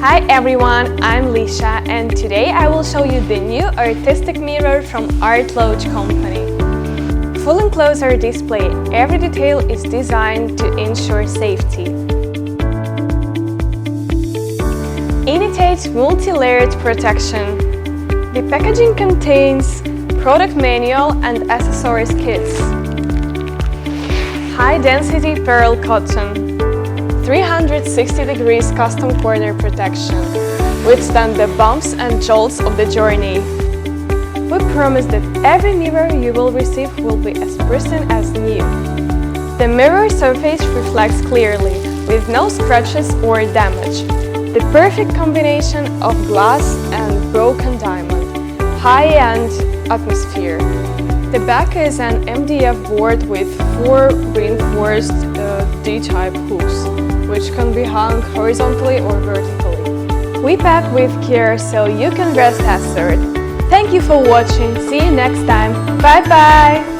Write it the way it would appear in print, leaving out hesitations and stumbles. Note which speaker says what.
Speaker 1: Hi everyone, I'm Lisha and today I will show you the new artistic mirror from Art Lodge company. Full enclosure display, every detail is designed to ensure safety. Imitate multi-layered protection. The packaging contains product manual and accessories kits. High-density pearl cotton. 360 degrees custom corner protection. Withstand the bumps and jolts of the journey. We promise that every mirror you will receive will be as pristine as new. The mirror surface reflects clearly, with no scratches or damage. The perfect combination of glass and broken diamond. High-end atmosphere. The back is an MDF board with 4 reinforced D-type hooks, which can be hung horizontally or vertically. We pack with care so you can rest assured. Thank you for watching. See you next time. Bye bye!